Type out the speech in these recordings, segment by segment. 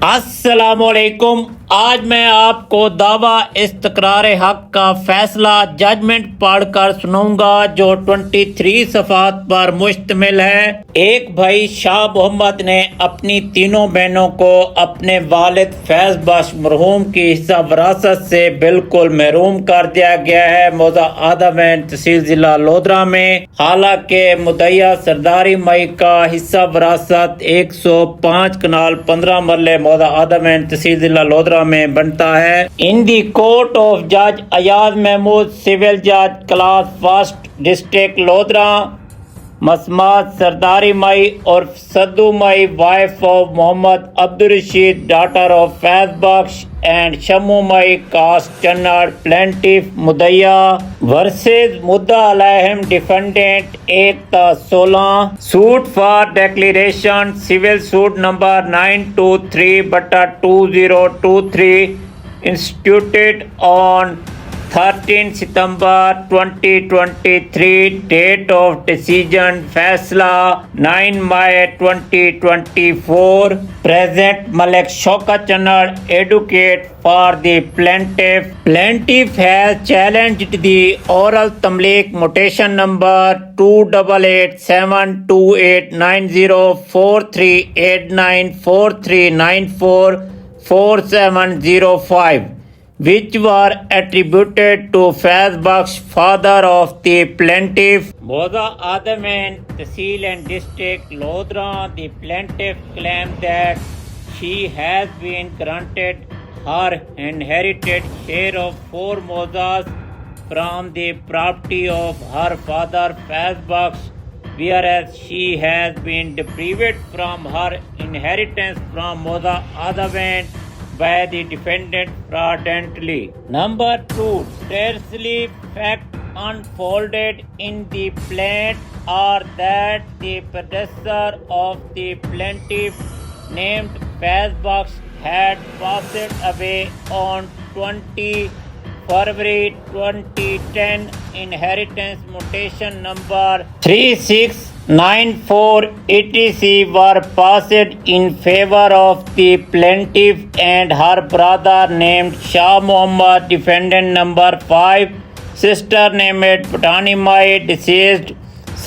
अस्सलामुअलैकुम। आज मैं आपको दावा इस्तक़रार हक़ का फैसला जजमेंट पढ़कर सुनाऊंगा जो 23 सफ़ात पर मुश्तमिल है। एक भाई शाह मोहम्मद ने अपनी तीनों बहनों को अपने वालिद फैज़ बख्श मरहूम की हिस्सा वरासत से बिल्कुल महरूम कर दिया गया है। मौज़ा आदमैन तहसील ज़िला लोधरा में, हालांकि मुद्दइया सरदारी मई का हिस्सा वरासत 105 कनाल 15 मरले मौज़ा आदमैन तहसील ज़िला लोधरा में बनता है। इन दी कोर्ट ऑफ जज अयाज महमूद, सिविल जज क्लास फर्स्ट, डिस्ट्रिक्ट लोधरा, मसमात सरदारी मई और सद्दू मई, wife of Mohammad Abdul Rashid, daughter of Faiz Bakhsh and Shammu May, cast चन्नड़, plaintiff मुद्दइया versus मुद्दा अलैहिम defendant 1/16, suit for declaration civil suit number 923/2023 instituted on 13 September 2023, date of decision फैसला 9 मई 2024, present Malik Shaukat चन्नड़, advocate for the plaintiff. Plaintiff has challenged the oral तमलीक mutation number 28872890438943944705 which were attributed to Faiz Bakhsh, father of the plaintiff. Mauza Adaman, Tehsil and District Lodhra, the plaintiff claimed that she has been granted her inherited share of 4 mozas from the property of her father Faiz Bakhsh, whereas she has been deprived from her inheritance from Mauza Adaman by the defendant fraudulently. Number 2, tersely fact unfolded in the plaint are that the predecessor of the plaintiff named Faiz Bakhsh had passed away on 20 February 2010. Inheritance mutation number 3694 etc. were passed in favor of the plaintiff and her brother named Shah Mohammad, defendant number 5, sister named Patani Mai, deceased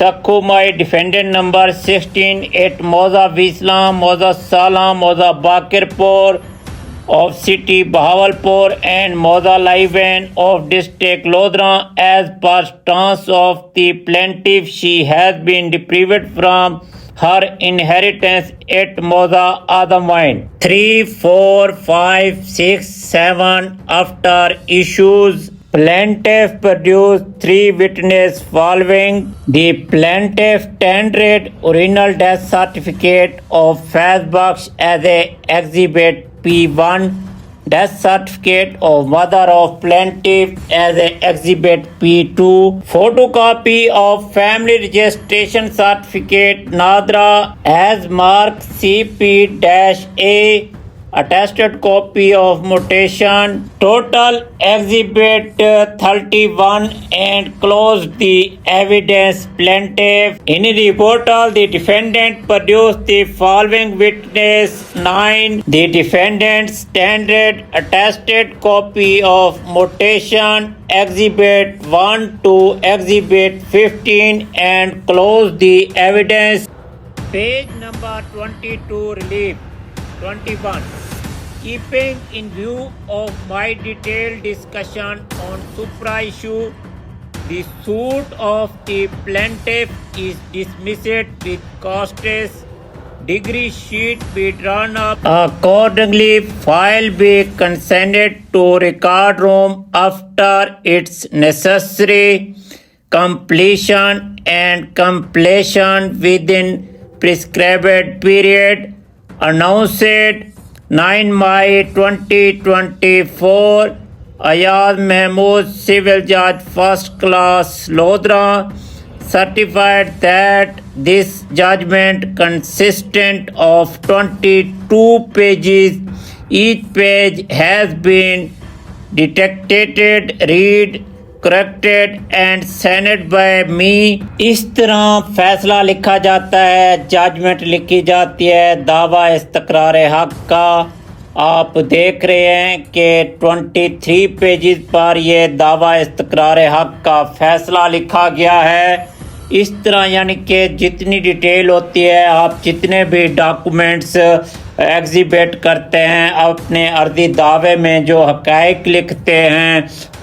Sakhu Mai, defendant number 16, at Mauza Vislam, Mauza Salam, Mauza Bakirpur of city Bahawalpur and Mauza Laivan of district Lodhra. As per stance of the plaintiff, she has been deprived from her inheritance at Mauza Adaman. 3, 4, 5, 6, 7 after issues. Plaintiff produced 3 witnesses following. The plaintiff tendered original death certificate of Faiz Bakhsh as a exhibit P1, death certificate of mother of plaintiff as a exhibit P2, photocopy of family registration certificate Nadra as marked CP-A, attested copy of mutation, total exhibit 31, and closed the evidence. Plaintiff in rebuttal, the defendant produced the following witness 9. The defendant standard attested copy of mutation exhibit 1 to exhibit 15 and closed the evidence. Page number 22, relief 21. Keeping in view of my detailed discussion on supra issue, the suit of the plaintiff is dismissed with causes. Degree sheet be drawn up. Accordingly, file be consigned to record room after its necessary completion and completion within prescribed period. Announced 9 May 2024. Ayaz Mahmood, Civil Judge First Class Lodhra, certified that this judgment consistent of 22 pages. Each page has been dictated, read, corrected and signed by me. इस तरह फैसला लिखा जाता है, judgement लिखी जाती है दावा इस्तक़रार हक़ का। آپ دیکھ رہے ہیں کہ 23 پیجز پر یہ دعویٰ استقرار حق کا فیصلہ لکھا گیا ہے۔ اس طرح یعنی کہ جتنی ڈیٹیل ہوتی ہے، آپ جتنے بھی ڈاکومنٹس ایگزیبٹ کرتے ہیں اپنے عرضی دعوے میں، جو حقائق لکھتے ہیں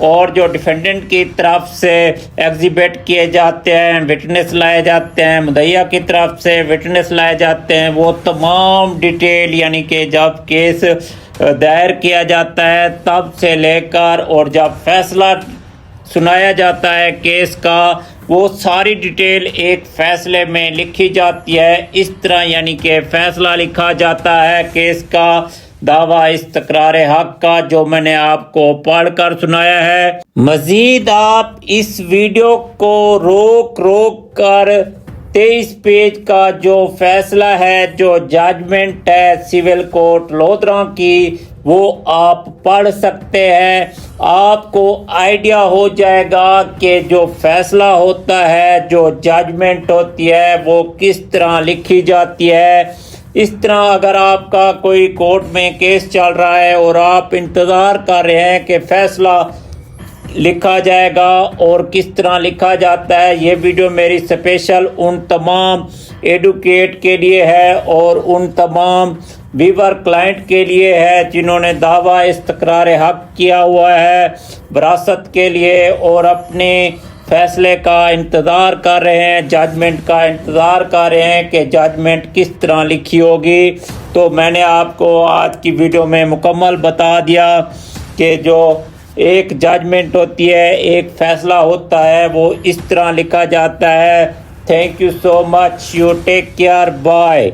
اور جو ڈیفینڈنٹ کی طرف سے ایگزیبٹ کیے جاتے ہیں، وٹنس لائے جاتے ہیں، مدعیہ کی طرف سے وٹنس لائے جاتے ہیں، وہ تمام ڈیٹیل یعنی کہ جب کیس دائر کیا جاتا ہے تب سے لے کر اور جب فیصلہ سنایا جاتا ہے کیس کا، وہ ساری ڈیٹیل ایک فیصلے میں لکھی جاتی ہے۔ اس طرح یعنی کہ فیصلہ لکھا جاتا ہے کیس کا، دعویٰ استقرار حق کا، جو میں نے آپ کو پڑھ کر سنایا ہے۔ مزید آپ اس ویڈیو کو روک کر 23 پیج کا جو فیصلہ ہے، جو ججمنٹ ہے سول کورٹ لودھراں کی، وہ آپ پڑھ سکتے ہیں۔ آپ کو آئیڈیا ہو جائے گا کہ جو فیصلہ ہوتا ہے، جو ججمنٹ ہوتی ہے، وہ کس طرح لکھی جاتی ہے۔ اس طرح اگر آپ کا کوئی کورٹ میں کیس چل رہا ہے اور آپ انتظار کر رہے ہیں کہ فیصلہ لکھا جائے گا اور کس طرح لکھا جاتا ہے، یہ ویڈیو میری اسپیشل ان تمام ایڈوکیٹ کے لیے ہے اور ان تمام ویور کلائنٹ کے لیے ہے جنہوں نے دعویٰ استقرار حق کیا ہوا ہے وراثت کے لیے اور اپنے فیصلے کا انتظار کر رہے ہیں، ججمنٹ کا انتظار کر رہے ہیں کہ ججمنٹ کس طرح لکھی ہوگی۔ تو میں نے آپ کو آج کی ویڈیو میں مکمل بتا دیا کہ جو ایک ججمنٹ ہوتی ہے، ایک فیصلہ ہوتا ہے، وہ اس طرح لکھا جاتا ہے۔ Thank you so much, you take care, bye.